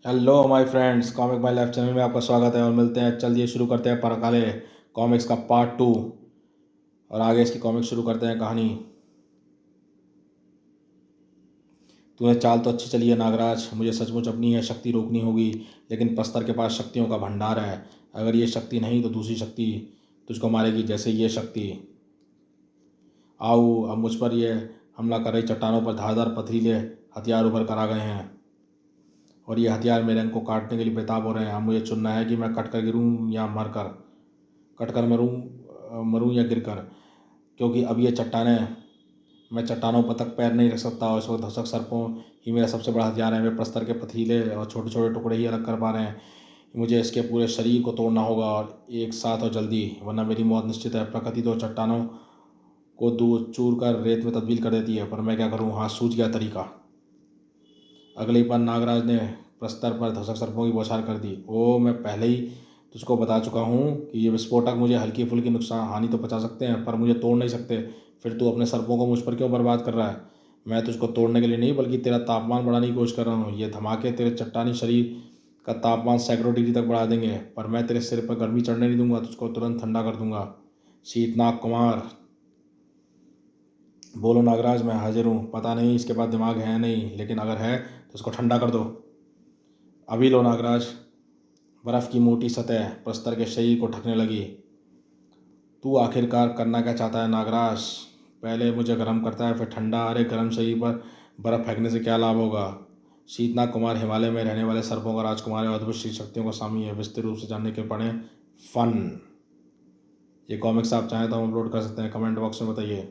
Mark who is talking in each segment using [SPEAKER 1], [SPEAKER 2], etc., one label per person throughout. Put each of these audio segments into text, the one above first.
[SPEAKER 1] Hello my friends, comic bye life channel में आपका स्वागत है और मिलते हैं। चलिए शुरू करते हैं परकाले कॉमिक्स का पार्ट 2 और आगे इसकी कॉमिक्स शुरू करते हैं कहानी। तुम्हें चाल तो अच्छी चली है नागराज, मुझे सचमुच अपनी यह शक्ति रोकनी होगी, लेकिन प्रस्तर के पास शक्तियों का भंडार है। अगर ये शक्ति नहीं तो दूसरी शक्ति तुझको मारेगी, जैसे ये शक्ति। आओ, अब मुझ पर यह हमला कर रही चट्टानों पर धारदार पथरीले हथियार उभर कर आ गए हैं और ये हथियार मेरे अंग को काटने के लिए बेताब हो रहे हैं। अब मुझे चुनना है कि मैं कट कर गिरूँ या मर कर कट कर मरूँ या गिर कर, क्योंकि अब ये चट्टानें, मैं चट्टानों पर तक पैर नहीं रख सकता और इस वक्त धसक सर्पों ही मेरा सबसे बड़ा हथियार है। वे प्रस्तर के पथरीले और छोटे छोटे टुकड़े ही अलग कर पा रहे हैं। मुझे इसके पूरे शरीर को तोड़ना होगा और एक साथ और जल्दी, वरना मेरी मौत निश्चित है। प्रकृति तो चट्टानों को दूर चूर कर रेत में तब्दील कर देती है, पर मैं क्या करूँ। हाँ, सूझ गया तरीका। अगले ही पल नागराज ने प्रस्तर पर धसक सर्पों की बौछार कर दी। ओ, मैं पहले ही तुझको बता चुका हूँ कि ये विस्फोटक मुझे हल्की फुल्की नुकसान हानि तो पहुँचा सकते हैं, पर मुझे तोड़ नहीं सकते। फिर तू अपने सर्पों को मुझ पर क्यों बर्बाद कर रहा है? मैं तुझको तोड़ने के लिए नहीं, बल्कि तेरा तापमान बढ़ाने की कोशिश कर रहा हूँ। ये धमाके तेरे चट्टानी शरीर का तापमान सैकड़ों डिग्री तक बढ़ा देंगे, पर मैं तेरे सिर पर गर्मी चढ़ने नहीं दूंगा। तुझको तुरंत ठंडा कर दूंगा। शीतनाग कुमार, बोलो नागराज, मैं हाजिर हूँ। पता नहीं इसके पास दिमाग है नहीं, लेकिन अगर है तो उसको ठंडा कर दो अभी। लो नागराज। बर्फ़ की मोटी सतह प्रस्तर के शरीर को ढकने लगी। तू आखिरकार करना क्या चाहता है नागराज? पहले मुझे गर्म करता है फिर ठंडा। अरे, गर्म शरीर पर बर्फ़ फेंकने से क्या लाभ होगा? शीतनाग कुमार हिमालय में रहने वाले सर्पों का राजकुमार है और अद्भुत शक्तियों का स्वामी है। विस्तृत रूप से जानने के पड़े फन। ये कॉमिक्स आप चाहें तो हम अपलोड कर सकते हैं, कमेंट बॉक्स में बताइए।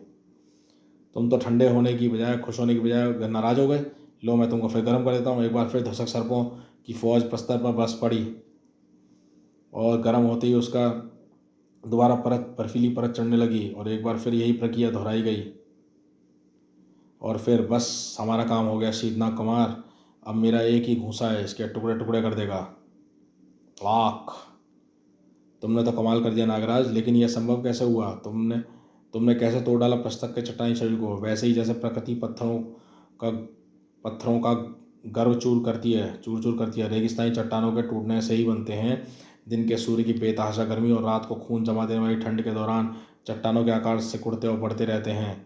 [SPEAKER 1] तुम तो ठंडे होने की बजाय, खुश होने की बजाय नाराज़ हो गए। लो, मैं तुमको फिर गर्म कर देता हूँ। एक बार फिर धसक सर्पों की फौज प्रस्तर पर बरस पड़ी और गर्म होते ही उसका दोबारा परत, बर्फीली परत चढ़ने लगी और एक बार फिर यही प्रक्रिया दोहराई गई और फिर बस हमारा काम हो गया शीतनाग कुमार। अब मेरा एक ही घूंसा है, इसके टुकड़े टुकड़े कर देगा। लाख, तुमने तो कमाल कर दिया नागराज, लेकिन यह संभव कैसे हुआ? तुमने तुमने कैसे तोड़ डाला प्रस्तक के चट्टानी शरीर को? वैसे ही जैसे प्रकृति पत्थरों का गर्व चूर चूर करती है। रेगिस्तानी चट्टानों के टूटने से ही बनते हैं। दिन के सूर्य की बेतहाशा गर्मी और रात को खून जमा देने वाली ठंड के दौरान चट्टानों के आकार सिकुड़ते और बढ़ते रहते हैं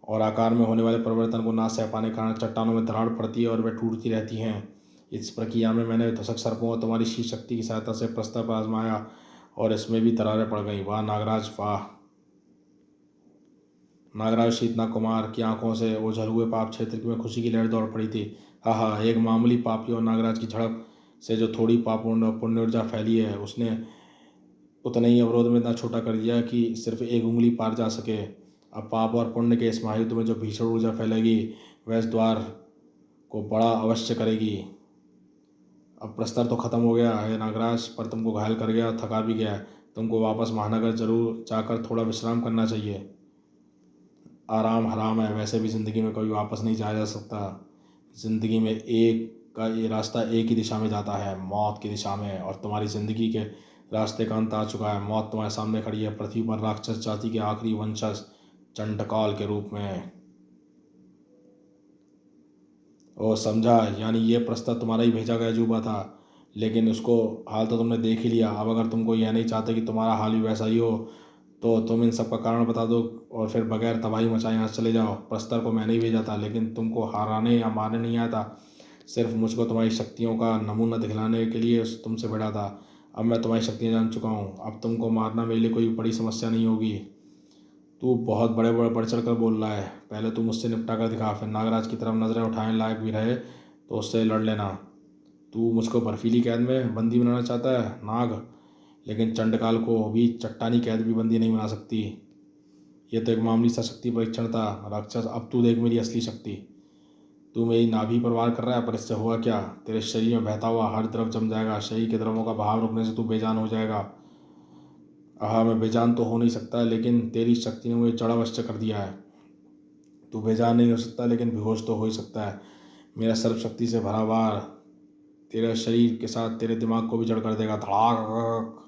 [SPEAKER 1] और आकार में होने वाले परिवर्तन को ना सह पाने के कारण चट्टानों में दरार पड़ती है और वे टूटती रहती हैं। इस प्रक्रिया में मैंने धसक सर्पों और तुम्हारी शीश शक्ति की सहायता से प्रस्तर पर आजमाया और इसमें भी दरारें पड़ गईं। वाह नागराज, वाह नागराज। शीतनाग कुमार की आंखों से ओझल हुए पाप क्षेत्र में खुशी की लहर दौड़ पड़ी थी। हाँ हाँ, एक मामूली पापी और नागराज की झड़प से जो थोड़ी पाप पुण्य ऊर्जा फैली है, उसने उतने ही अवरोध में इतना छोटा कर दिया कि सिर्फ एक उंगली पार जा सके। अब पाप और पुण्य के इस महायुद्ध में जो भीषण ऊर्जा फैलेगी, वह इस द्वार को बड़ा अवश्य करेगी। अब प्रस्तर तो खत्म हो गया है नागराज, पर तुमको घायल कर गया और थका भी गया है। तुमको वापस महानगर जरूर जाकर थोड़ा विश्राम करना चाहिए। आराम हराम है, वैसे भी ज़िंदगी में कभी वापस नहीं जाया जा सकता। ज़िंदगी में एक का ये रास्ता एक ही दिशा में जाता है, मौत की दिशा में, और तुम्हारी ज़िंदगी के रास्ते का अंत आ चुका है। मौत तुम्हारे सामने खड़ी है, पृथ्वी पर राक्षस जाति के आखिरी वंशज चंडकाल के रूप में। ओ समझा, यानी ये प्रस्ताव तुम्हारा ही भेजा गया अजूबा था, लेकिन उसको हाल तो तुमने देख ही लिया। अब अगर तुमको यह नहीं चाहते कि तुम्हारा हाल भी वैसा ही हो, तो तुम इन सब का कारण बता दो और फिर बगैर तबाही मचाए यहाँ से चले जाओ। प्रस्तर को मैंने ही भेजा था, लेकिन तुमको हराने या मारने नहीं आया था। सिर्फ मुझको तुम्हारी शक्तियों का नमूना दिखलाने के लिए तुमसे बैठा था। अब मैं तुम्हारी शक्तियाँ जान चुका हूँ। अब तुमको मारना मेरे लिए कोई बड़ी समस्या नहीं होगी। तू बहुत बड़े बड़े बढ़ चढ़ कर बोल रहा है। पहले तू मुझसे निपटा कर दिखा, फिर नागराज की तरफ नजरें उठाने लायक भी रहे तो उससे लड़ लेना। तू मुझको बर्फीली कैद में बंदी बनाना चाहता है नाग, लेकिन चंडकाल को भी चट्टानी कैद भी बंदी नहीं बना सकती। यह तो एक मामूली सा शक्ति परीक्षण था राक्षस। अब तू देख मेरी असली शक्ति। तू मेरी नाभि पर वार कर रहा है, पर इससे हुआ क्या? तेरे शरीर में बहता हुआ हर द्रव जम जाएगा। शरीर के द्रवों का बहाव रुकने से तू बेजान हो जाएगा। आहा, मैं बेजान तो हो नहीं सकता, लेकिन तेरी शक्ति ने मुझे जड़ अवश्य कर दिया है। तू बेजान नहीं हो सकता, लेकिन बेहोश तो हो ही सकता है। मेरा सर्वशक्ति से भरा वार तेरे शरीर के साथ तेरे दिमाग को भी जड़ कर देगा। धड़ाक।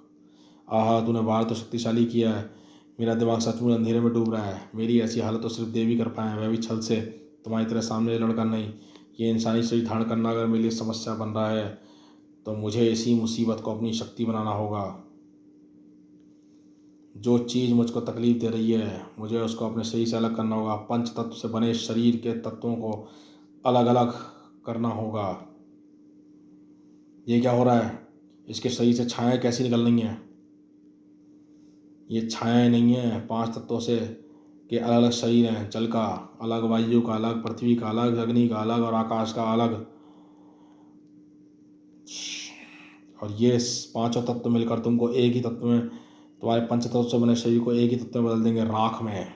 [SPEAKER 1] आहा, तूने वार तो शक्तिशाली किया है। मेरा दिमाग सचमुच अंधेरे में डूब रहा है। मेरी ऐसी हालत तो सिर्फ देवी कर पाए हैं, वह भी छल से, तुम्हारी तरह सामने लड़कर नहीं। ये इंसानी शरीर धारण करना अगर मेरे लिए समस्या बन रहा है तो मुझे इसी मुसीबत को अपनी शक्ति बनाना होगा। जो चीज़ मुझको तकलीफ़ दे रही है मुझे उसको अपने शरीर से अलग करना होगा। पंच तत्व से बने शरीर के तत्वों को अलग अलग करना होगा। ये क्या हो रहा है? इसके शरीर से छायाएँ कैसी निकल रही हैं? ये छायाएँ नहीं हैं, 5 तत्वों से के अलग अलग शरीर हैं। जल का अलग, वायु का अलग, पृथ्वी का अलग, अग्नि का अलग और आकाश का अलग। और ये पांचों तत्व मिलकर तुमको एक ही तत्व में, तुम्हारे पंच तत्व से बने शरीर को एक ही तत्व में बदल देंगे, राख में।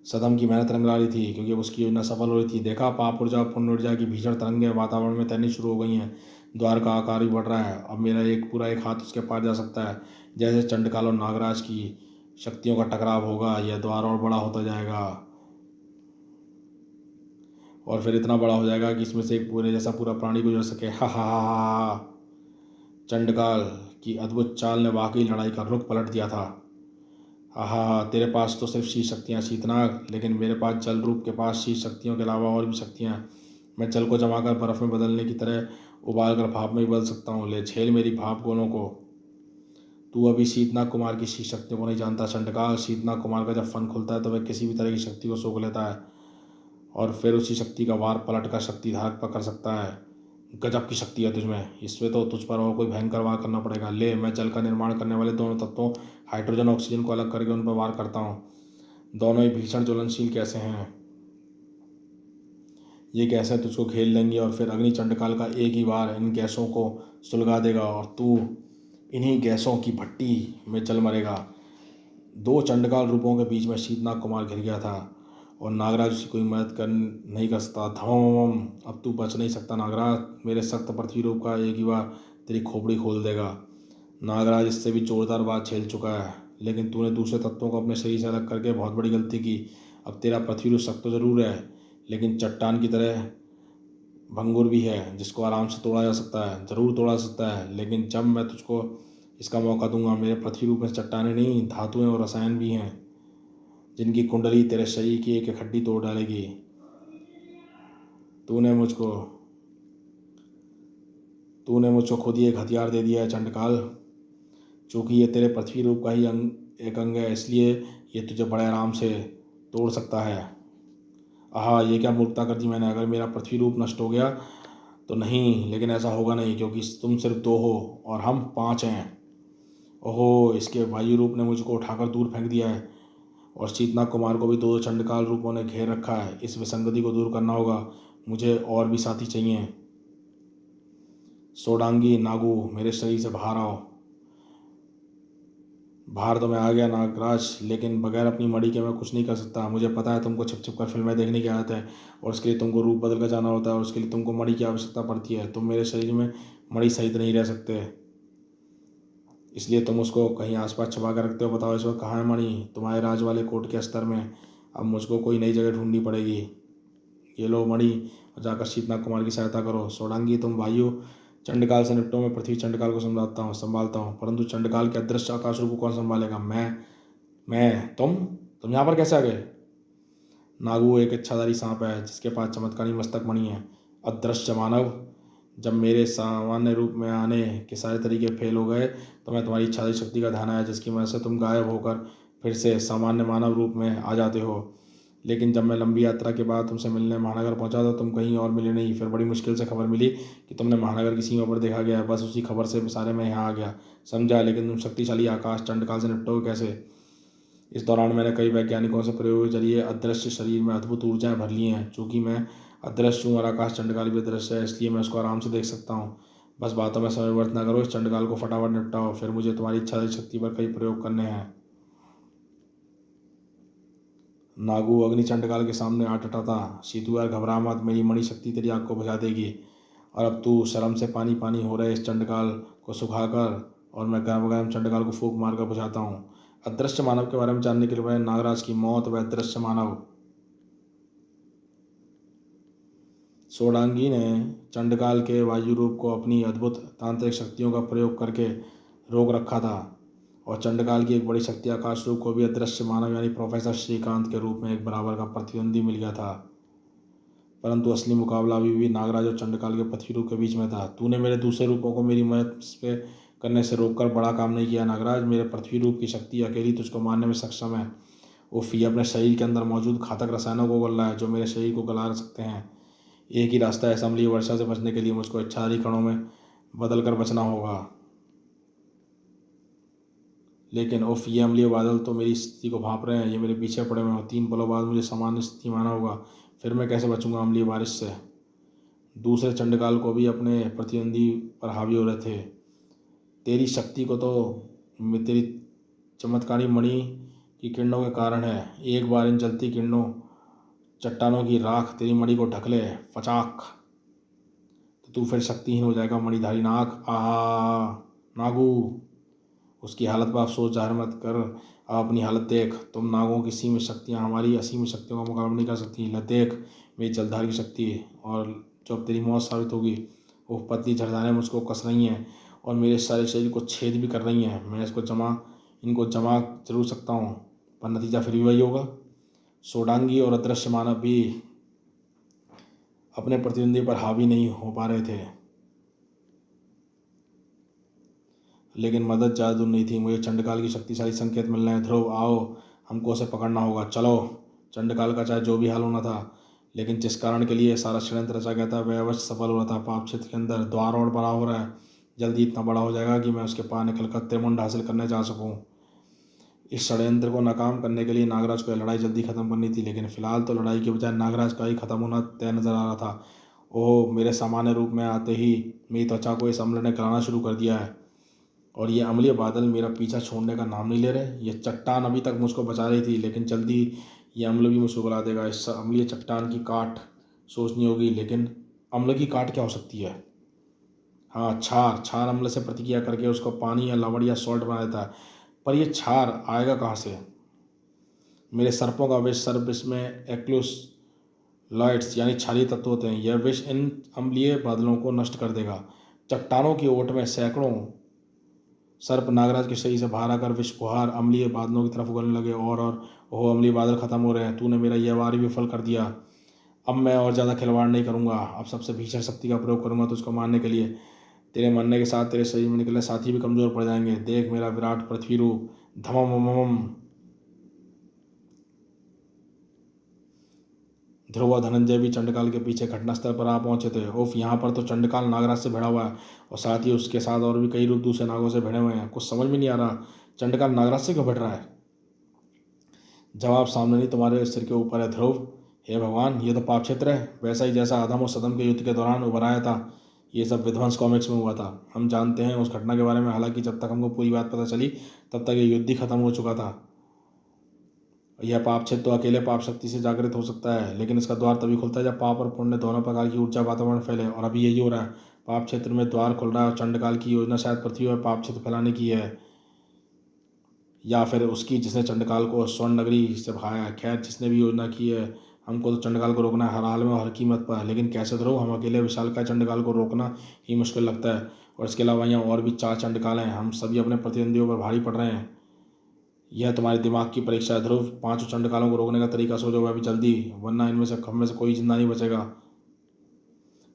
[SPEAKER 1] सदम की मेहनत रंग ला रही थी क्योंकि उसकी योजना सफल हो रही थी। देखा, पाप ऊर्जा पुण्य ऊर्जा की भीषण तरंगें वातावरण में तैरनी शुरू हो गई हैं। द्वार का आकार भी बढ़ रहा है। अब मेरा पूरा एक हाथ उसके पार जा सकता है। जैसे चंडकाल और नागराज की शक्तियों का टकराव होगा, यह द्वार और बड़ा होता जाएगा और फिर इतना बड़ा हो जाएगा कि इसमें से एक पूरे जैसा पूरा प्राणी गुजर सके। हा हा हा हा। चंडकाल की अद्भुत चाल ने वाकई लड़ाई का रुख पलट दिया था। हा हा हा। तेरे पास तो सिर्फ शीश शक्तियाँ शीतनाग, लेकिन मेरे पास जल रूप के पास शीश शक्तियों के अलावा और भी शक्तियाँ। मैं जल को जमाकर बर्फ में बदलने की तरह उबाल कर भाप में बदल सकता हूँ। ले झेल मेरी भाप गोलों को। तू अभी शीतनाग कुमार की शीश शक्तियों को नहीं जानता चंडकाल। शीतनाग कुमार का जब फन खुलता है तो वह किसी भी तरह की शक्ति को सोख लेता है और फिर उसी शक्ति का वार पलट कर शक्ति धारक पर कर सकता है। गजब की शक्ति है तुझमें, इसमें तो तुझ पर और कोई भयंकर वार करना पड़ेगा। ले, मैं जल का निर्माण करने वाले दोनों तत्वों हाइड्रोजन और ऑक्सीजन को अलग करके उन पर वार करता हूँ। दोनों ही भीषण ज्वलनशील कैसे हैं। ये गैसें तुझको घेर लेंगी और फिर अग्नि चंडकाल का एक ही वार इन गैसों को सुलगा देगा और तू इन्हीं गैसों की भट्टी में जल मरेगा। दो चंडकाल रूपों के बीच में शीतनाग कुमार घिर गया था और नागराज उसकी कोई मदद नहीं कर सकता। धम। अब तू बच नहीं सकता नागराज। मेरे सख्त पृथ्वी रूप का एक ही बार तेरी खोपड़ी खोल देगा। नागराज इससे भी जोरदार बात झेल चुका है, लेकिन तूने दूसरे तत्वों को अपने शरीर से अलग करके बहुत बड़ी गलती की। अब तेरा पृथ्वी रूप सख्त तो जरूर है, लेकिन चट्टान की तरह भंगुर भी है, जिसको आराम से तोड़ा जा सकता है। ज़रूर तोड़ा जा सकता है, लेकिन जब मैं तुझको इसका मौका दूंगा। मेरे पृथ्वी रूप में चट्टानें नहीं, धातुएं और रसायन भी हैं, जिनकी कुंडली तेरे शरीर की एक एक हड्डी तोड़ डालेगी। तूने मुझको तूने मुझको खुद ही एक हथियार दे दिया है चंडकाल। चूँकि ये तेरे पृथ्वी रूप का ही एक अंग है, इसलिए ये तुझे बड़े आराम से तोड़ सकता है। आहा, ये क्या मूर्खता कर दी मैंने। अगर मेरा पृथ्वी रूप नष्ट हो गया तो नहीं, लेकिन ऐसा होगा नहीं क्योंकि तुम सिर्फ 2 हो और हम 5 हैं। ओहो, इसके वायु रूप ने मुझको उठाकर दूर फेंक दिया है और शीतनाग कुमार को भी 2 चंडकाल रूपों ने घेर रखा है। इस विसंगति को दूर करना होगा। मुझे और भी साथी चाहिए। सोडांगी, नागू, मेरे शरीर से बाहर आओ। बाहर तो मैं आ गया नागराज, लेकिन बगैर अपनी मणि के मैं कुछ नहीं कर सकता। मुझे पता है तुमको छिप छिप कर फिल्में देखने की आदत है और उसके लिए तुमको रूप बदल कर जाना होता है और उसके लिए तुमको मणि की आवश्यकता पड़ती है। तुम मेरे शरीर में मणि सहित नहीं रह सकते, इसलिए तुम उसको कहीं आसपास छुपा कर रखते हो। बताओ इस वक्त कहाँ है मणि? तुम्हारे राज वाले कोर्ट के अस्तर में। अब मुझको कोई नई जगह ढूंढनी पड़ेगी। ये लो मणि और जाकर शीतनाग कुमार की सहायता करो। सोडांगी, तुम वायु चंडकाल से निपटो, मैं पृथ्वी चंडकाल को संभालता हूँ। परंतु चंडकाल के अदृश्य आकाश रूप को कौन संभालेगा? मैं तुम यहाँ पर कैसे आ गए? नागू एक इच्छाधारी सांप है जिसके पास चमत्कारी मस्तक मणि है। अदृश्य मानव, जब मेरे सामान्य रूप में आने के सारे तरीके फेल हो गए तो मैं तुम्हारी इच्छाधारी शक्ति का ध्यान आया, जिसकी वजह से तुम गायब होकर फिर से सामान्य मानव रूप में आ जाते हो। लेकिन जब मैं लंबी यात्रा के बाद तुमसे मिलने महानगर पहुंचा तो तुम कहीं और मिले नहीं। फिर बड़ी मुश्किल से खबर मिली कि तुमने महानगर की सीमा पर देखा गया है। बस उसी खबर से सारे मैं यहाँ आ गया, समझा। लेकिन तुम शक्तिशाली आकाश चंडकाल से निपटोगे कैसे? इस दौरान मैंने कई वैज्ञानिकों से प्रयोग के जरिए अदृश्य शरीर में अद्भुत ऊर्जाएं भर ली हैं। चूँकि मैं अदृश्य हूँ और आकाश चंडकाल भी अदृश्य है, इसलिए मैं उसको आराम से देख सकता हूँ। बस बातों में समय व्यर्थ ना करो, इस चंडकाल को फटाफट निपटाओ, फिर मुझे तुम्हारी इच्छा शक्ति पर कई प्रयोग करने हैं। नागू अग्नि चंडकाल के सामने आ डटा था। सीतू यार घबरा मत, मेरी मणि शक्ति तेरी आग को बुझा देगी। और अब तू शर्म से पानी पानी हो रहे इस चंडकाल को सुखाकर और मैं गर्म गर्म चंडकाल को फूंक मारकर बुझाता हूँ। अदृश्य मानव के बारे में जानने के लिए नागराज की मौत व अदृश्य मानव। सोडांगी ने चंडकाल के वायु रूप को अपनी अद्भुत तांत्रिक शक्तियों का प्रयोग करके रोक रखा था और चंडकाल की एक बड़ी शक्ति आकाश रूप को भी अदृश्य मानव यानी प्रोफेसर श्रीकांत के रूप में एक बराबर का प्रतिद्वंदी मिल गया था। परंतु असली मुकाबला अभी भी नागराज और चंडकाल के पृथ्वी रूप के बीच में था। तूने मेरे दूसरे रूपों को मेरी मदद पे करने से रोककर बड़ा काम नहीं किया नागराज। मेरे पृथ्वी रूप की शक्ति अकेली तुझको मारने में सक्षम है। उफ, ये अपने शरीर के अंदर मौजूद घातक रसायनों को गल रहा है जो मेरे शरीर को गला सकते हैं। एक ही रास्ता है, इस अम्लीय वर्षा से बचने के लिए मुझको इच्छाधारी कणों में बदल कर बचना होगा। लेकिन उफ, ये अम्लीय बादल तो मेरी स्थिति को भांप रहे हैं, ये मेरे पीछे पड़े हुए हैं। 3 पलों बाद मुझे सामान्य स्थिति में आना होगा, फिर मैं कैसे बचूंगा अम्लीय बारिश से। दूसरे चंडकाल को भी अपने प्रतिद्वंदी पर हावी हो रहे थे। तेरी शक्ति को तो तेरी चमत्कारी मणि की किरणों के कारण है। एक बार इन जलती किरणों चट्टानों की राख तेरी मणि को ढक ले फचाक, तो तू फिर शक्तिहीन हो जाएगा मणिधारी नाग। आहा नागू, उसकी हालत पर अफसोस जाहिर मत कर, अब अपनी हालत देख। तुम नागों की सीमित शक्तियाँ हमारी असीमित शक्तियों का मुकाबला नहीं कर सकती। ल देख मेरी जलधार की शक्ति, और जो अब तेरी मौत साबित होगी। वो पतली झड़धारें मुझको कस रही हैं और मेरे सारे शरीर को छेद भी कर रही हैं। मैं इनको जमा जरूर सकता हूँ, पर नतीजा फिर भी वही होगा। सोडांगी और अदृश्य मानव भी अपने प्रतिद्वंदी पर हावी नहीं हो पा रहे थे, लेकिन मदद ज़्यादा दूर नहीं थी। मुझे चंडकाल की शक्तिशाली संकेत मिल रहे हैं। ध्रुव आओ, हमको उसे पकड़ना होगा, चलो। चंडकाल का चाहे जो भी हाल होना था, लेकिन जिस कारण के लिए सारा षड्यंत्र रचा गया था वह अवश्य सफल हो रहा था। पाप क्षेत्र के अंदर द्वार और बड़ा हो रहा है, जल्दी इतना बड़ा हो जाएगा कि मैं उसके पार निकलकर त्रिमुंड हासिल करने जा सकूँ। इस षड्यंत्र को नाकाम करने के लिए नागराज को लड़ाई जल्दी खत्म करनी थी, लेकिन फिलहाल तो लड़ाई के बजाय नागराज का ही खत्म होना तय नजर आ रहा था। ओह, मेरे सामान्य रूप में आते ही मेरी त्वचा को इस अम्ल ने गलाना शुरू कर दिया है, और ये अम्लीय बादल मेरा पीछा छोड़ने का नाम नहीं ले रहे। ये चट्टान अभी तक मुझको बचा रही थी, लेकिन जल्दी ये अम्ल भी मुझको गला देगा। इस अम्लीय चट्टान की काट सोचनी होगी, लेकिन अम्ल की काट क्या हो सकती है? हाँ, क्षार अम्ल से प्रतिक्रिया करके उसको पानी या लवण या सॉल्ट बना देता है, पर यह क्षार आएगा कहाँ से? मेरे सर्पों का विष सर्प विष में एक्लूसलाइड्स यानी क्षारीय तत्व होते हैं। यह विष इन अम्लीय बादलों को नष्ट कर देगा। चट्टानों की ओट में सैकड़ों सर्प नागराज के शरीर से बाहर आकर विष फुहार अम्लीय बादलों की तरफ उगलने लगे, और ओह, अम्लीय बादल खत्म हो रहे हैं। तूने मेरा यह वार भी विफल कर दिया। अब मैं और ज़्यादा खिलवाड़ नहीं करूँगा, अब सबसे भीषण शक्ति का प्रयोग करूँगा तुझको मारने के लिए। तेरे मरने के साथ तेरे शरीर में निकले साथी भी कमज़ोर पड़ जाएंगे। देख मेरा विराट पृथ्वी रूप। धमम। ध्रुव और धनंजय भी चंडकाल के पीछे घटनास्थल पर आ पहुंचे थे। उफ, यहाँ पर तो चंडकाल नागराज से भिड़ा हुआ है, और साथ ही उसके साथ और भी कई रूप दूसरे नागों से भिड़े हुए हैं। कुछ समझ में नहीं आ रहा, चंडकाल नागराज से क्यों भिड़ रहा है? जवाब सामने नहीं, तुम्हारे सिर के ऊपर है ध्रुव। हे भगवान, ये तो पाप क्षेत्र है, वैसा ही जैसा अधम और सदम के युद्ध के दौरान उभर आया था। ये सब विध्वंस कॉमिक्स में हुआ था। हम जानते हैं उस घटना के बारे में, हालांकि जब तक हमको पूरी बात पता चली तब तक ये युद्ध ही खत्म हो चुका था। यह पाप क्षेत्र तो अकेले पाप शक्ति से जागृत हो सकता है, लेकिन इसका द्वार तभी खुलता है जब पाप और पुण्य दोनों प्रकार की ऊर्जा वातावरण फैले, और अभी यही हो रहा है। पाप क्षेत्र में द्वार खुल रहा है, और चंडकाल की योजना शायद पृथ्वी पर पाप क्षेत्र फैलाने की है, या फिर उसकी जिसने चंडकाल को स्वर्ण नगरी से भगाया है। खैर, जिसने भी योजना की है, हमको तो चंडकाल को रोकना है हर हाल में और हर कीमत पर। लेकिन कैसे ध्रुव? हम अकेले विशालकाय चंडकाल को रोकना ही मुश्किल लगता है, और इसके अलावा यहाँ और भी 4 चंडकाल हैं। हम सभी अपने प्रतिद्वंदियों पर भारी पड़ रहे हैं। यह तुम्हारे दिमाग की परीक्षा है ध्रुव। 5 चंडकालों को रोकने का तरीका सोचो, वह भी जल्दी, वरना इनमें से हम में से कोई जिंदा नहीं बचेगा।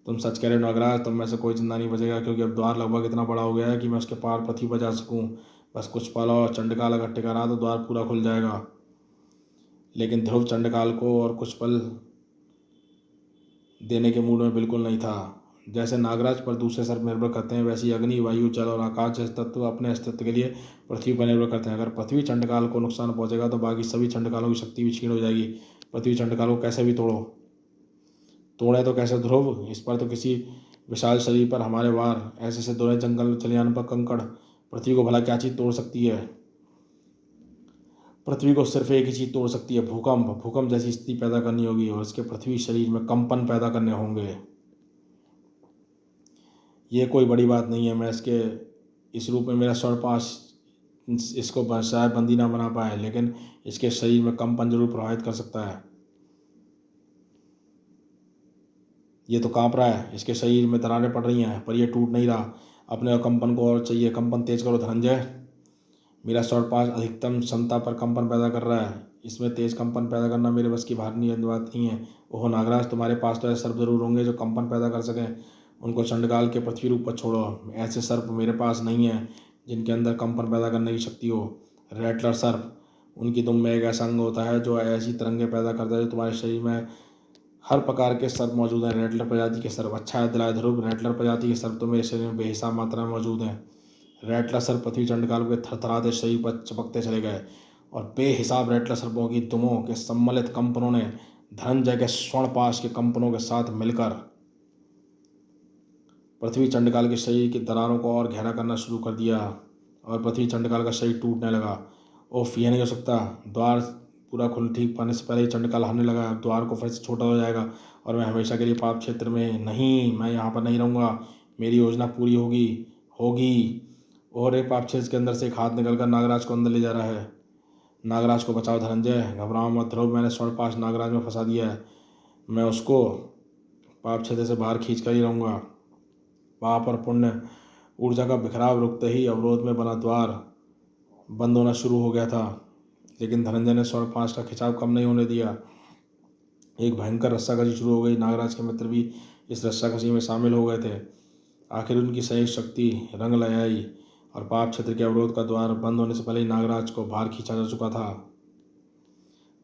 [SPEAKER 1] तुम सच कह रहे हो नागराज, तुम में से कोई जिंदा नहीं बचेगा, क्योंकि अब द्वार लगभग इतना बड़ा हो गया है कि मैं उसके पार पृथ्वी पर जा सकूँ। बस कुछ पल और चंडकाल अगर टिका रहा तो द्वार पूरा खुल जाएगा। लेकिन ध्रुव चंडकाल को और कुछ पल देने के मूड में बिल्कुल नहीं था। जैसे नागराज पर दूसरे सर्प निर्भर करते हैं, वैसे ही अग्नि, वायु, जल और आकाश जैसे तत्व अपने अस्तित्व के लिए पृथ्वी पर निर्भर करते हैं। अगर पृथ्वी चंडकाल को नुकसान पहुंचेगा तो बाकी सभी चंडकालों की शक्ति भी क्षीण हो जाएगी। पृथ्वी चंडकाल को कैसे भी तोड़े तो कैसे ध्रुव? इस पर तो किसी विशाल शरीर पर हमारे वार, ऐसे से दोनों जंगल चले जाने पर कंकड़, पृथ्वी को भला क्या चीज़ तोड़ सकती है? पृथ्वी को सिर्फ एक ही चीज़ तोड़ सकती है, भूकंप। भूकंप जैसी स्थिति पैदा करनी होगी, और इसके पृथ्वी शरीर में कंपन पैदा करने होंगे। ये कोई बड़ी बात नहीं है। मैं इस रूप में मेरा स्वरपाश इसको शायद बंदी ना बना पाए, लेकिन इसके शरीर में कंपन जरूर प्रभावित कर सकता है। ये तो कांप रहा है, इसके शरीर में दरारें पड़ रही हैं, पर यह टूट नहीं रहा। अपने कंपन को और चाहिए, कंपन तेज करो धनंजय। मेरा स्वरपाश अधिकतम क्षमता पर कंपन पैदा कर रहा है। इसमें तेज कंपन पैदा करना मेरे बस की भारी बात नहीं है। ओह नागराज, तुम्हारे पास तो ऐसे सर्प जरूर होंगे जो कंपन पैदा कर सकें। उनको चंडकाल के पृथ्वी रूप पर छोड़ो। ऐसे सर्प मेरे पास नहीं है जिनके अंदर कंपन पैदा करने की शक्ति हो। रैटलर सर्प, उनकी दुम में एक ऐसा अंग होता है जो ऐसी तरंगे पैदा करता है जो तुम्हारे शरीर में हर प्रकार के सर्प मौजूद हैं। रैटलर प्रजाति के सर्प, अच्छा है दिलाए ध्रुव, रैटलर प्रजाति के सर्प तो मेरे शरीर में बेहिसाब मात्रा में मौजूद हैं। रैटलर सर्प पृथ्वी चंडकाल के थरथराते शरीर पर चपकते चले गए और बेहिसाब रैटलर सर्पों की दुमों के सम्मिलित कंपनों ने धनंजय के स्वर्णपाश के कंपनों के साथ मिलकर पृथ्वी चंडकाल के शरीर की दरारों को और गहरा करना शुरू कर दिया और पृथ्वी चंडकाल का शरीर टूटने लगा। ओफ, यह नहीं हो सकता। द्वार पूरा खुल ठीक पाने से पहले ही चंडकाल हारने लगा। अब द्वार को फिर से छोटा हो जाएगा और मैं हमेशा के लिए पाप क्षेत्र में नहीं, मैं यहाँ पर नहीं रहूँगा। मेरी योजना पूरी होगी होगी और एक पाप क्षेत्र के अंदर से एक हाथ निकलकर नागराज को अंदर ले जा रहा है। नागराज को बचाओ धनंजय, घबराओ मत ध्रुव, मैंने स्वर्णपाश नागराज में फंसा दिया है। मैं उसको पाप क्षेत्र से बाहर खींच कर ही रहूँगा। पाप और पुण्य ऊर्जा का बिखराव रुकते ही अवरोध में बना द्वार बंद होना शुरू हो गया था, लेकिन धनंजय ने स्वर्णपाश का खिंचाव कम नहीं होने दिया। एक भयंकर रस्साकशी शुरू हो गई। नागराज के मित्र भी इस रस्साकशी में शामिल हो गए थे। आखिर उनकी संयुक्त शक्ति रंग ले आई और पाप क्षेत्र के अवरोध का द्वार बंद होने से पहले ही नागराज को बाहर खींचा जा चुका था।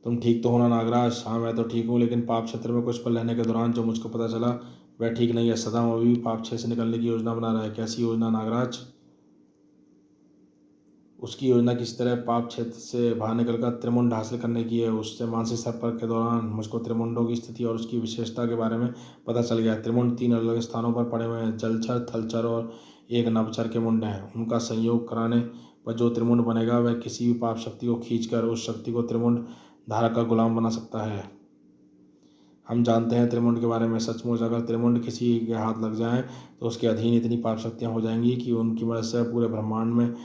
[SPEAKER 1] तुम ठीक तो हो ना नागराज? हाँ मैं तो ठीक हूँ, लेकिन पाप क्षेत्र में कुछ पल रहने के दौरान जो मुझको पता चला वह ठीक नहीं है। सदाम अभी भी पाप क्षेत्र से निकलने की योजना बना रहा है। कैसी योजना नागराज? उसकी योजना किस तरह पाप क्षेत्र से बाहर निकलकर त्रिमुंड हासिल करने की है। उससे मानसिक संपर्क के दौरान मुझको त्रिमुंडों की स्थिति और उसकी विशेषता के बारे में पता चल गया। त्रिमुंड 3 अलग स्थानों पर पड़े हुए हैं, जलचर, थलचर और एक नभचर के मुंड हैं। उनका संयोग कराने पर जो त्रिमुंड बनेगा वह किसी भी पाप शक्ति को खींचकर उस शक्ति को त्रिमुंड धारक का गुलाम बना सकता है। हम जानते हैं त्रिमुंड के बारे में। सचमुच अगर त्रिमुंड किसी के हाथ लग जाएं तो उसके अधीन इतनी पाप शक्तियाँ हो जाएंगी कि उनकी मदद से पूरे ब्रह्मांड में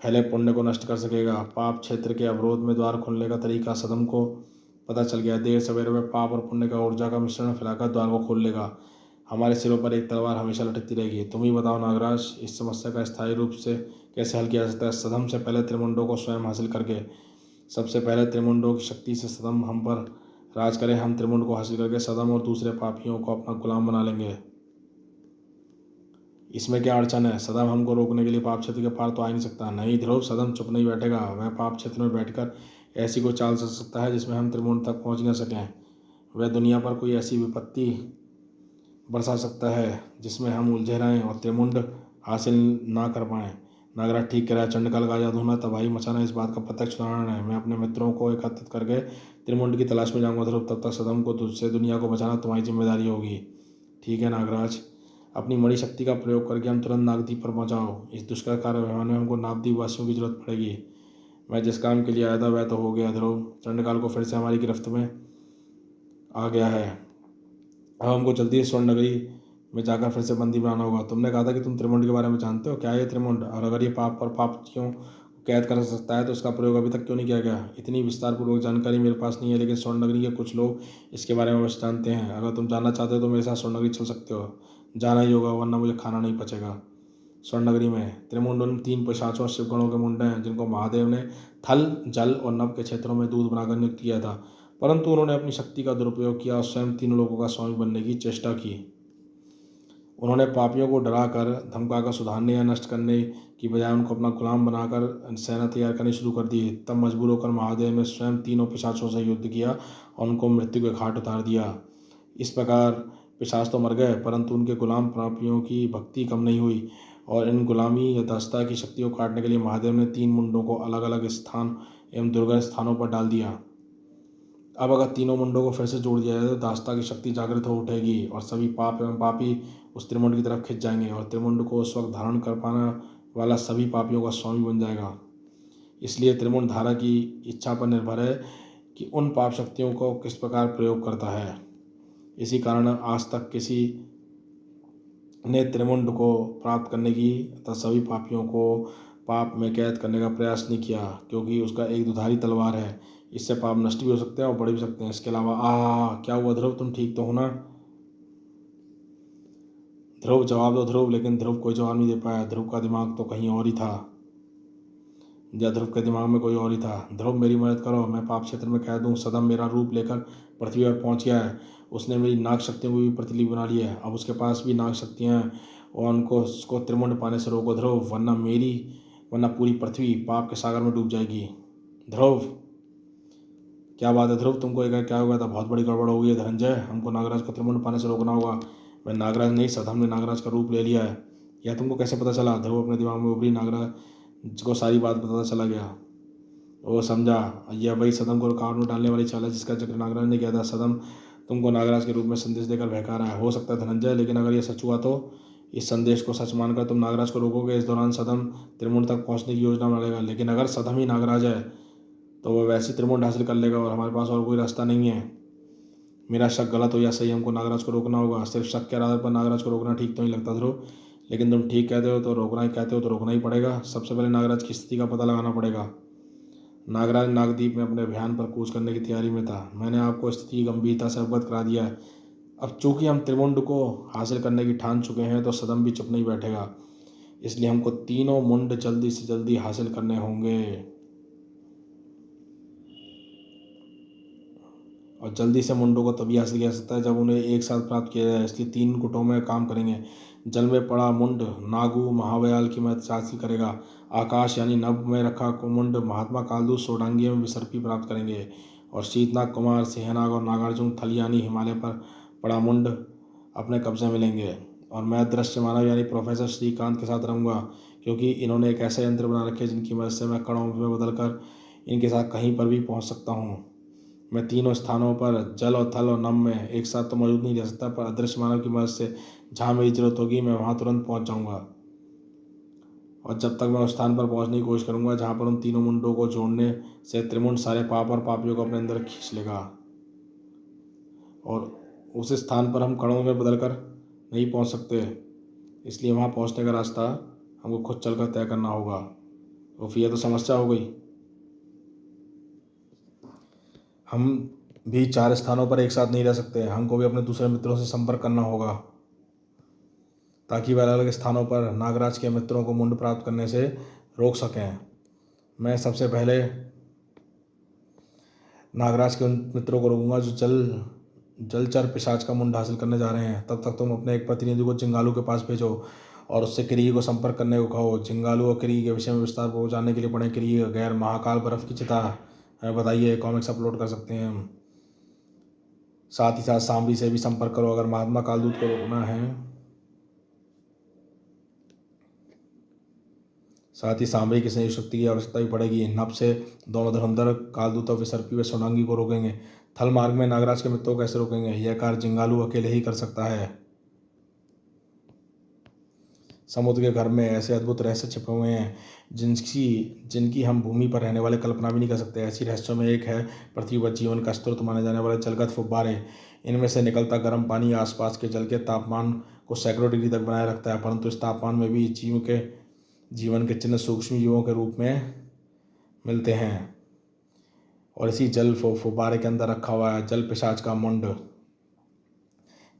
[SPEAKER 1] फैले पुण्य को नष्ट कर सकेगा। पाप क्षेत्र के अवरोध में द्वार खोलने का तरीका सदम को पता चल गया। देर सवेरे में पाप और पुण्य का ऊर्जा का मिश्रण फैलाकर द्वार को खोल लेगा। हमारे सिरों पर एक तलवार हमेशा लटकती रहेगी। तुम ही बताओ नागराज, इस समस्या का स्थायी रूप से कैसे हल किया जा सकता है? सदम से पहले त्रिमुंडों को स्वयं हासिल करके। सबसे पहले त्रिमुंडों की शक्ति से सदम हम पर राज करें। हम त्रिमुंड को हासिल करके सदम और दूसरे पापियों को अपना गुलाम बना लेंगे। इसमें क्या अड़चन है? सदम हमको रोकने के लिए पाप क्षेत्र के पार तो आ ही नहीं सकता। नहीं ध्रुव, सदम चुप नहीं बैठेगा। वह पाप क्षेत्र में बैठकर ऐसी कोई चाल चल सकता है जिसमें हम त्रिमुंड तक पहुंच न सकें। वह दुनिया पर कोई ऐसी विपत्ति बरसा सकता है जिसमें हम उलझे रहें और त्रिमुंड हासिल ना कर पाएँ। नागराज ठीक कह रहा है। चंडकाल का आजाद होना, तबाही मचाना इस बात का प्रत्यक्ष उदाहरण है। मैं अपने मित्रों को एकत्रित करके त्रिमुंड की तलाश में जाऊंगा ध्रुव। तब तक सदम को तुझसे दुनिया को बचाना तुम्हारी जिम्मेदारी होगी। ठीक है नागराज, अपनी मणि शक्ति का प्रयोग करके हम तुरंत नागद्वीप पर पहुँचाओ। इस दुष्कर कार्य अभियान में हमको नागद्वीप वासियों की जरूरत पड़ेगी। मैं जिस काम के लिए आया था वह तो हो गया ध्रुव। चंडकाल को फिर से हमारी गिरफ्त में आ गया है। अब हमको जल्दी स्वर्ण नगरी में जाकर फिर से बंदी बनाना होगा। तुमने कहा था कि तुम त्रिमुंड के बारे में जानते हो। क्या है ये त्रिमुंड? और अगर ये पाप और पापियों को कैद कर सकता है तो इसका प्रयोग अभी तक क्यों नहीं किया गया? इतनी विस्तारपूर्वक जानकारी मेरे पास नहीं है, लेकिन स्वर्ण नगरी के कुछ लोग इसके बारे में अवश्य जानते हैं। अगर तुम जानना चाहते हो तो मेरे साथ स्वर्ण नगरी चल सकते हो। जाना ही होगा, वरना मुझे खाना नहीं पचेगा। स्वर्ण नगरी में त्रिमुंड उन 3 पिशाचों शिवगणों के मुंड हैं जिनको महादेव ने थल, जल और नभ के क्षेत्रों में दूध बनाकर नियुक्त किया था, परंतु उन्होंने अपनी शक्ति का दुरुपयोग किया और स्वयं 3 लोगों का स्वामी बनने की चेष्टा की। उन्होंने पापियों को डराकर धमकाकर सुधारने या नष्ट करने की बजाय उनको अपना गुलाम बनाकर सेना तैयार करनी शुरू कर दी। तब मजबूर होकर महादेव ने स्वयं तीनों पिशाचों से युद्ध किया और उनको मृत्यु के घाट उतार दिया। इस प्रकार पिशाच तो मर गए, परंतु उनके गुलाम पापियों की भक्ति कम नहीं हुई और इन गुलामी या दासता की शक्ति को काटने के लिए महादेव ने 3 मुंडों को अलग अलग स्थान एवं दुर्गम स्थानों पर डाल दिया। अब अगर तीनों मुंडों को फिर से जोड़ दिया जाए तो दासता की शक्ति जागृत हो उठेगी और सभी पाप एवं पापी उस त्रिमुंड की तरफ खिंच जाएंगे और त्रिमुंड को उस वक्त धारण कर पाने वाला सभी पापियों का स्वामी बन जाएगा। इसलिए त्रिमुंड धारा की इच्छा पर निर्भर है कि उन पाप शक्तियों को किस प्रकार प्रयोग करता है। इसी कारण आज तक किसी ने त्रिमुंड को प्राप्त करने की तथा सभी पापियों को पाप में कैद करने का प्रयास नहीं किया, क्योंकि उसका एक दुधारी तलवार है। इससे पाप नष्ट भी हो सकते हैं और बढ़ भी सकते हैं। इसके अलावा क्या हुआ ध्रुव, तुम ठीक तो हो ना? ध्रुव जवाब दो ध्रुव। लेकिन ध्रुव कोई जवाब नहीं दे पाया। ध्रुव का दिमाग तो कहीं और ही था। या ध्रुव के दिमाग में कोई और ही था। ध्रुव मेरी मदद करो, मैं पाप क्षेत्र में कैद हूँ। सदम मेरा रूप लेकर पृथ्वी पर पहुँच गया है। उसने मेरी नाग शक्तियों को भी प्रतिलिपि बना लिया है। अब उसके पास भी नाग शक्तियाँ हैं और उनको उसको त्रिमुंड पाने से रोको ध्रुव, वरना पूरी पृथ्वी पाप के सागर में डूब जाएगी। ध्रुव, क्या बात है ध्रुव, तुमको एक क्या हो गया था? बहुत बड़ी गड़बड़ हो गई है धनंजय, हमको नागराज को त्रिमुंड पाने से रोकना होगा। मैं नागराज नहीं, सदम ने नागराज का रूप ले लिया है। यह तुमको कैसे पता चला? ध्रुव अपने दिमाग में उभरी नागराज को सारी बात बताता चला गया। वो समझा, यह वही सदम को रुकावट में डालने वाली चाल है जिसका जिक्र नागराज ने किया था। सदम तुमको नागराज के रूप में संदेश देकर बहका रहा है। हो सकता है धनंजय, लेकिन अगर यह सच हुआ तो इस संदेश को सच मानकर तुम नागराज को रोकोगे। इस दौरान सदम त्रिमुंड तक पहुंचने की योजना बनाएगा, लेकिन अगर सदम ही नागराज है तो वह वैसे त्रिमुंड हासिल कर लेगा और हमारे पास और कोई रास्ता नहीं है। मेरा शक गलत हो या सही, हमको नागराज को रोकना होगा। सिर्फ शक के आधार पर नागराज को रोकना ठीक तो नहीं लगता ध्रुव, लेकिन तुम ठीक कहते हो तो रोकना ही पड़ेगा। सबसे पहले नागराज की स्थिति का पता लगाना पड़ेगा। नागराज नागद्वीप में अपने अभियान पर कूच करने की तैयारी में था। मैंने आपको स्थिति की गंभीरता से अवगत करा दिया है। अब चूंकि हम त्रिमुंड को हासिल करने की ठान चुके हैं तो सदम भी चुप नहीं बैठेगा, इसलिए हमको तीनों मुंड जल्दी से जल्दी हासिल करने होंगे और जल्दी से मुंडों को तभी हासिल किया जा सकता है जब उन्हें एक साथ प्राप्त किया जाए। इसलिए 3 गुटों में काम करेंगे। जल में पड़ा मुंड नागू महावयाल की मदद से हासिल करेगा। आकाश यानी नभ में रखा मुंड महात्मा कालदू सोडांगी में विसर्पी प्राप्त करेंगे। और शीतनाग कुमार सिंहनाग और नागार्जुन थल यानी हिमालय पर पड़ा मुंड अपने कब्जे में लेंगे। और मैं दृश्य मानव यानी प्रोफेसर श्रीकांत के साथ रहूँगा, क्योंकि इन्होंने एक ऐसा यंत्र बना रखे जिनकी मदद से मैं कणों में बदलकर इनके साथ कहीं पर भी पहुँच सकता हूँ। मैं तीनों स्थानों पर जल और थल और नभ में एक साथ तो मौजूद नहीं रह सकता, पर अदृश्य मानव की मदद से जहाँ मेरी जरूरत होगी मैं वहाँ तुरंत पहुँच जाऊँगा। और जब तक मैं उस स्थान पर पहुँचने की कोशिश करूँगा जहाँ पर उन तीनों मुंडों को जोड़ने से त्रिमुंड सारे पाप और पापियों को अपने अंदर खींच लेगा, और उस स्थान पर हम कणों में बदल कर नहीं पहुँच सकते, इसलिए वहाँ पहुँचने का रास्ता हमको खुद चलकर तय करना होगा। तो फिर यह तो समस्या हो गई। हम भी 4 स्थानों पर एक साथ नहीं रह सकते। हमको भी अपने दूसरे मित्रों से संपर्क करना होगा ताकि वे अलग अलग स्थानों पर नागराज के मित्रों को मुंड प्राप्त करने से रोक सकें। मैं सबसे पहले नागराज के उन मित्रों को रोकूंगा जो जलचर पिशाच का मुंड हासिल करने जा रहे हैं। तब तक तुम अपने एक प्रतिनिधि को जिंगालू के पास भेजो और उससे किरीगी को संपर्क करने को कहो। जिंगालू और किरीगी के विषय में विस्तार पूर्वक जानने के लिए पढ़ें किरीगी गैर महाकाल बर्फ की चिता। हमें बताइए, कॉमिक्स अपलोड कर सकते हैं हम। साथ ही साथ सांबरी से भी संपर्क करो अगर महात्मा कालदूत को रोकना है। साथ ही सांबरी की संयुक्त शक्ति की आवश्यकता भी पड़ेगी। नभ से दोनों धुरंधर कालदूत और विसर्पी व सोनांगी को रोकेंगे। थल मार्ग में नागराज के मित्रों को कैसे रोकेंगे? यह कार्य जिंगालू अकेले ही कर सकता है। समुद्र के घर में ऐसे अद्भुत रहस्य छिपे हुए हैं जिनकी हम भूमि पर रहने वाले कल्पना भी नहीं कर सकते। ऐसी रहस्यों में एक है पृथ्वी पर जीवन का स्रोत माने जाने वाले जलगत फुब्बारे। इनमें से निकलता गर्म पानी आसपास के जल के तापमान को सैकड़ों डिग्री तक बनाए रखता है, परंतु इस तापमान में भी जीवन के चिन्ह सूक्ष्म जीवों के रूप में मिलते हैं। और इसी जल फुब्बारे के अंदर रखा हुआ है जल पिशाच का मुंड,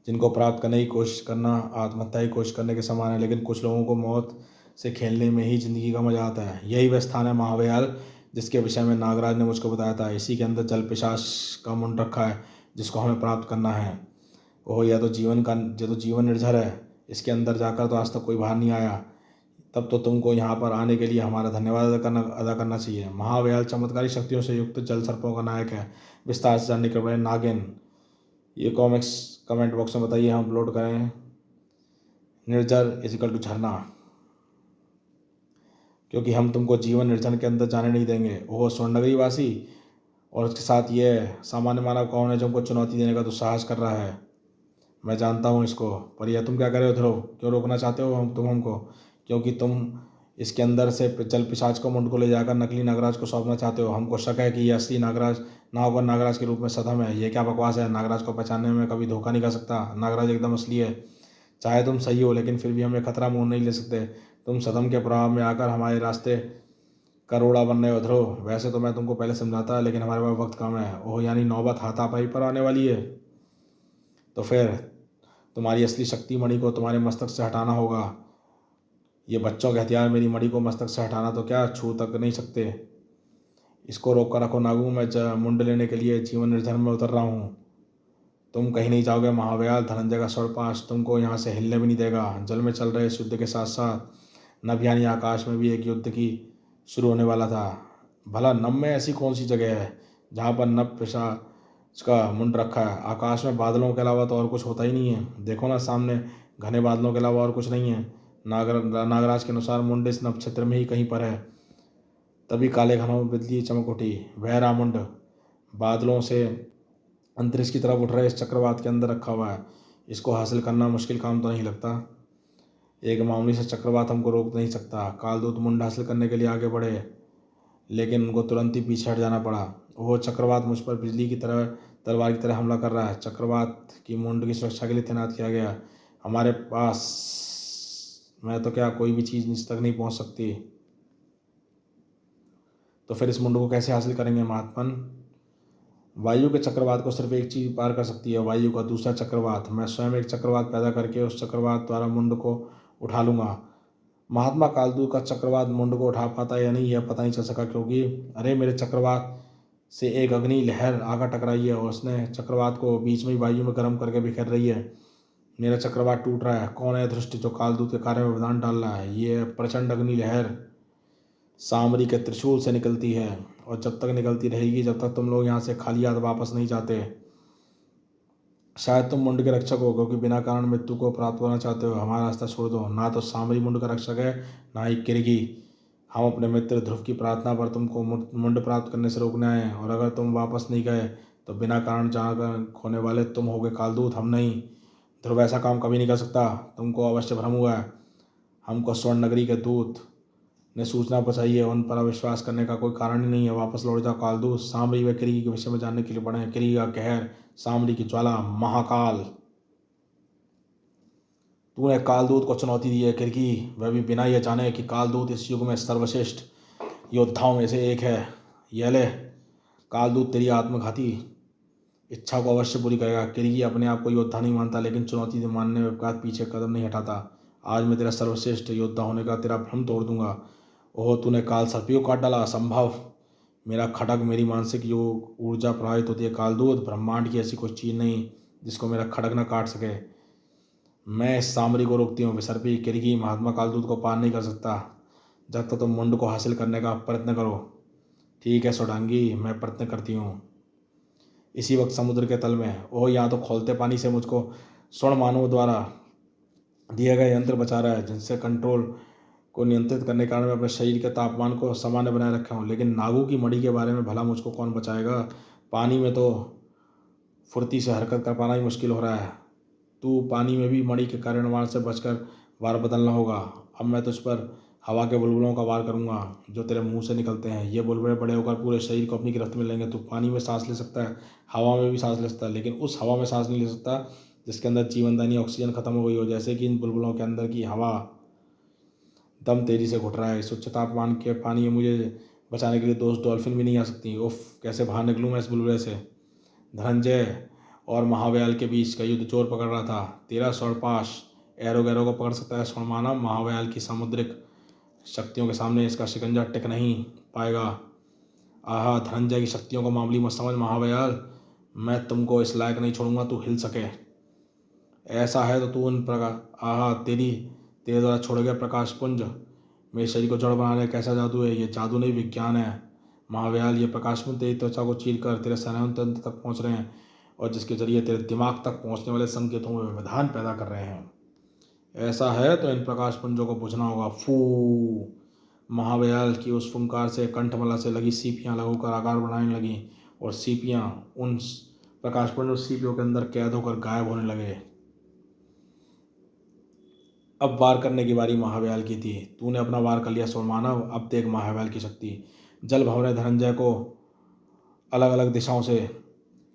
[SPEAKER 1] जिनको प्राप्त करने की कोशिश करना आत्महत्या की कोशिश करने के समान है। लेकिन कुछ लोगों को मौत से खेलने में ही जिंदगी का मजा आता है। यही वह स्थान है महावयाल जिसके विषय में नागराज ने मुझको बताया था। इसी के अंदर जल पिशाच का मुंड रखा है जिसको हमें प्राप्त करना है। ओह, यह तो जीवन निर्झर है। इसके अंदर जाकर तो आज तक कोई बाहर नहीं आया। तब तो तुमको यहाँ पर आने के लिए हमारा धन्यवाद अदा करना चाहिए। महावयाल चमत्कारी शक्तियों से युक्त जल सर्पों का नायक है। विस्तार से जानने के बाद नागिन, ये कॉमिक्स कमेंट बॉक्स में बताइए, हम अपलोड करें। निर्जर इजिकल टू झरना, क्योंकि हम तुमको जीवन निर्जन के अंदर जाने नहीं देंगे। ओह स्वर्णनगरी वासी, और उसके साथ ये सामान्य मानव कौन है जो हमको चुनौती देने का दुस्साहस कर रहा है? मैं जानता हूँ इसको, पर यह तुम क्या कर रहे हो ध्रुव? क्यों रोकना चाहते हो तुम हमको? क्योंकि तुम इसके अंदर से जल पिशाच को मुंड को ले जाकर नकली नागराज को सौंपना चाहते हो। हमको शक है कि यह असली नागराज ना होकर नागराज के रूप में सदम है। ये क्या बकवास है? नागराज को पहचानने में कभी धोखा नहीं कर सकता। नागराज एकदम असली है। चाहे तुम सही हो, लेकिन फिर भी हमें खतरा मोल नहीं ले सकते। तुम सदम के प्रभाव में आकर हमारे रास्ते का रोड़ा बन रहे हो ध्रुव। वैसे तो मैं तुमको पहले समझाता, लेकिन हमारे पास वक्त कम है। ओह, यानी नौबत हाथापाई पर आने वाली है। तो फिर तुम्हारी असली शक्ति मणि को तुम्हारे मस्तक से हटाना होगा। ये बच्चों के हथियार मेरी मणि को मस्तक से हटाना तो क्या छू तक नहीं सकते। इसको रोक कर रखो नागू, मैं मुंड लेने के लिए जीवन निर्जन में उतर रहा हूँ। तुम कहीं नहीं जाओगे महाव्याल। धनंजय का स्वरपाश तुमको यहाँ से हिलने भी नहीं देगा। जल में चल रहे इस युद्ध के साथ साथ नभ यानी आकाश में भी एक युद्ध की शुरू होने वाला था। भला नभ में ऐसी कौन सी जगह है जहाँ पर नभ पिशाच का मुंड रखा है? आकाश में बादलों के अलावा तो और कुछ होता ही नहीं है। देखो ना, सामने घने बादलों के अलावा और कुछ नहीं है। नागराज के अनुसार मुंड इस नक्षत्र में ही कहीं पर है। तभी काले घनों में बिजली चमक उठी। वह रामुंड बादलों से अंतरिक्ष की तरफ उठ रहे इस चक्रवात के अंदर रखा हुआ है। इसको हासिल करना मुश्किल काम तो नहीं लगता। एक मामूली से चक्रवात हमको रोक नहीं सकता। कालदूत मुंड हासिल करने के लिए आगे बढ़े, लेकिन उनको तुरंत ही पीछे हट जाना पड़ा। वो चक्रवात मुझ पर बिजली की तरह तलवार की तरह हमला कर रहा है। चक्रवात की मुंड की सुरक्षा के लिए तैनात किया गया। हमारे पास मैं तो क्या कोई भी चीज़ नीचे तक नहीं पहुंच सकती। तो फिर इस मुंड को कैसे हासिल करेंगे महात्मन? वायु के चक्रवात को सिर्फ एक चीज पार कर सकती है, वायु का दूसरा चक्रवात। मैं स्वयं एक चक्रवात पैदा करके उस चक्रवात द्वारा मुंड को उठा लूंगा। महात्मा कालदू का चक्रवात मुंड को उठा पाता है या नहीं, यह पता नहीं चल सका, क्योंकि अरे मेरे चक्रवात से एक अग्नि लहर आकर टकराई है और उसने चक्रवात को बीच में ही वायु में गर्म करके बिखेर रही है। मेरा चक्रवात टूट रहा है। कौन है दृष्टि जो कालदूत के कार्य में विधान डाल रहा है? ये प्रचंड अग्नि लहर सामरी के त्रिशूल से निकलती है और जब तक निकलती रहेगी, जब तक तुम लोग यहाँ से खाली हाथ वापस नहीं जाते। शायद तुम मुंड के रक्षक हो, क्योंकि बिना कारण मृत्यु को प्राप्त करना चाहते हो। हमारा रास्ता छोड़ दो। ना तो सामरी मुंड का रक्षक है, ना ही किरगी। हम अपने मित्र ध्रुव की प्रार्थना पर तुमको मुंड प्राप्त करने से रोकने आए हैं, और अगर तुम वापस नहीं गए तो बिना कारण जान खोने वाले तुम होगे कालदूत, हम नहीं। ध्रुव ऐसा काम कभी नहीं कर सकता। तुमको अवश्य भ्रम हुआ है। हमको स्वर्ण नगरी के दूत ने सूचना पहुंचाई है। उन पर अविश्वास करने का कोई कारण ही नहीं है। वापस लौट जाओ कालदूत। सामरी व किरगी के विषय में जानने के लिए बढ़े हैं। किरगी का कहर, सामरी की ज्वाला, महाकाल। तूने कालदूत को चुनौती दी है किरगी, वह भी बिना यह जाने कि कालदूत इस युग में सर्वश्रेष्ठ योद्धाओं में से एक है। यह ले, कालदूत तेरी आत्मघाती इच्छा को अवश्य पूरी करेगा। किरगी अपने आप को योद्धा नहीं मानता, लेकिन चुनौती मानने के बाद पीछे कदम नहीं हटाता। आज मैं तेरा सर्वश्रेष्ठ योद्धा होने का तेरा भ्रम तोड़ दूंगा। ओह, तूने काल सर्पियों काट डाला, असंभव। मेरा खड़ग, मेरी मानसिक योग ऊर्जा प्रभावित होती है कालदूत। ब्रह्मांड की ऐसी कोई चीज़ नहीं जिसको मेरा खड़ग न काट सके। मैं इस सामरी को रोकती हूँ। विसर्पी किरगी महात्मा कालदूत को पार नहीं कर सकता जब तक तुम मुंड को हासिल करने का प्रयत्न करो। ठीक है सोडांगी, मैं प्रयत्न करती हूँ। इसी वक्त समुद्र के तल में, ओह यहाँ तो खोलते पानी से मुझको स्वर्ण मानव द्वारा दिया गया यंत्र बचा रहा है, जिनसे कंट्रोल को नियंत्रित करने के कारण मैं अपने शरीर के तापमान को सामान्य बनाए रखा हूँ। लेकिन नागू की मणि के बारे में भला मुझको कौन बचाएगा? पानी में तो फुर्ती से हरकत कर पाना ही मुश्किल हो रहा है। तू पानी में भी मणि के कार्यनिर्वाण से बचकर वार बदलना होगा। अब मैं तुझ पर हवा के बुलबुलों का वार करूंगा जो तेरे मुंह से निकलते हैं। ये बुलबुले बड़े होकर पूरे शरीर को अपनी गिरफ्त में लेंगे। तू पानी में सांस ले सकता है, हवा में भी सांस ले सकता है, लेकिन उस हवा में सांस नहीं ले सकता जिसके अंदर जीवनदायी ऑक्सीजन खत्म हो गई हो। जैसे कि इन बुलबुलों के अंदर की हवा दम तेजी से घुट रहा है। इस उच्च तापमान के पानी में मुझे बचाने के लिए दोस्त डॉल्फिन भी नहीं आ सकती। उफ, कैसे बाहर निकलूँ मैं इस बुलबुले से? धनंजय और महाव्याल के बीच का युद्ध जोर पकड़ रहा था। तेरा स्वरपाश एरो गैरो को पकड़ सकता है स्वर्णमानव। महाव्याल की सामुद्रिक शक्तियों के सामने इसका शिकंजा टिक नहीं पाएगा। आहा, धनंजय की शक्तियों को मामूली मत समझ महाव्याल। मैं तुमको इस लायक नहीं छोड़ूंगा तू हिल सके। ऐसा है तो तू उन प्रकाश, आहा, तेरे द्वारा छोड़े गए प्रकाश पुंज मेरे शरीर को जड़ बनाने कैसा जादू है? ये जादू नहीं, विज्ञान है महाव्याल। ये प्रकाश पुंज तेरी त्वचा को चीर कर तेरे स्नायु तंत्र तक पहुँच रहे हैं, और जिसके जरिए तेरे दिमाग तक पहुँचने वाले संकेतों में व्यवधान पैदा कर रहे हैं। ऐसा है तो इन प्रकाश पुंजों को बुझना होगा। फू। महाव्याल की उस फुंकार से कंठमाला से लगी सीपियाँ लगोकर आकार बनाने लगीं, और सीपियाँ उन प्रकाश पुंज सीपियों के अंदर कैद होकर गायब होने लगे। अब वार करने की बारी महाव्याल की थी। तूने अपना वार कर लिया स्वरमानव। अब देख महाव्याल की शक्ति। जल भंवरें धनंजय को अलग अलग दिशाओं से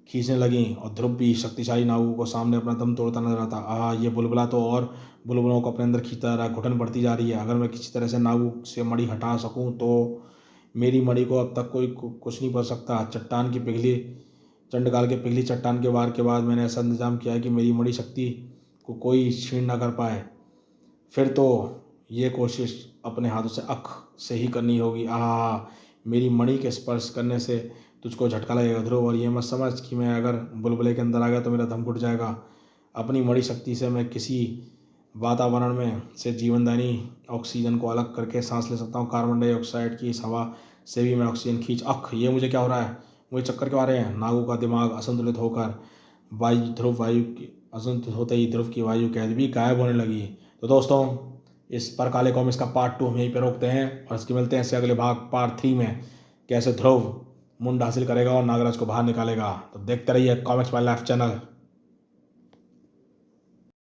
[SPEAKER 1] खींचने लगी, और ध्रुव भी शक्तिशाली नागों को सामने अपना दम तोड़ता नजर आता। आहा, ये बुलबुला तो और बुलबुलों को अपने अंदर खींचता जा रहा है। घुटन बढ़ती जा रही है। अगर मैं किसी तरह से नागू से मणि हटा सकूं तो मेरी मणि को अब तक कोई कुछ नहीं कर सकता। चट्टान की पिघली चंडकाल के पिघली चट्टान के वार के बाद मैंने ऐसा इंतजाम किया है कि मेरी मणि शक्ति को कोई छीन न कर पाए। फिर तो ये कोशिश अपने हाथों से अख से ही करनी होगी। आहा, मेरी मणि के स्पर्श करने से तुझको झटका लगेगा ध्रुव, और ये मत समझ कि मैं अगर बुलबुले के अंदर आ गया तो मेरा दम घुट जाएगा। अपनी मणि शक्ति से मैं किसी वातावरण में से जीवनदायिनी ऑक्सीजन को अलग करके सांस ले सकता हूँ। कार्बन डाइऑक्साइड की इस हवा से भी मैं ऑक्सीजन खींच। ये मुझे क्या हो रहा है, मुझे चक्कर क्यों आ रहे हैं। नागू का दिमाग असंतुलित होकर वायु की असंतुलित होते ही ध्रुव की वायु कैद भी गायब होने लगी। तो दोस्तों, इस पर काले कॉमिक्स का पार्ट 2 हम यहीं पे रोकते हैं, और इसके मिलते हैं इससे अगले भाग पार्ट 3 में, कैसे ध्रुव मुंड हासिल करेगा और नागराज को बाहर निकालेगा। तो देखते रहिए कॉमिक्स माय लाइफ चैनल।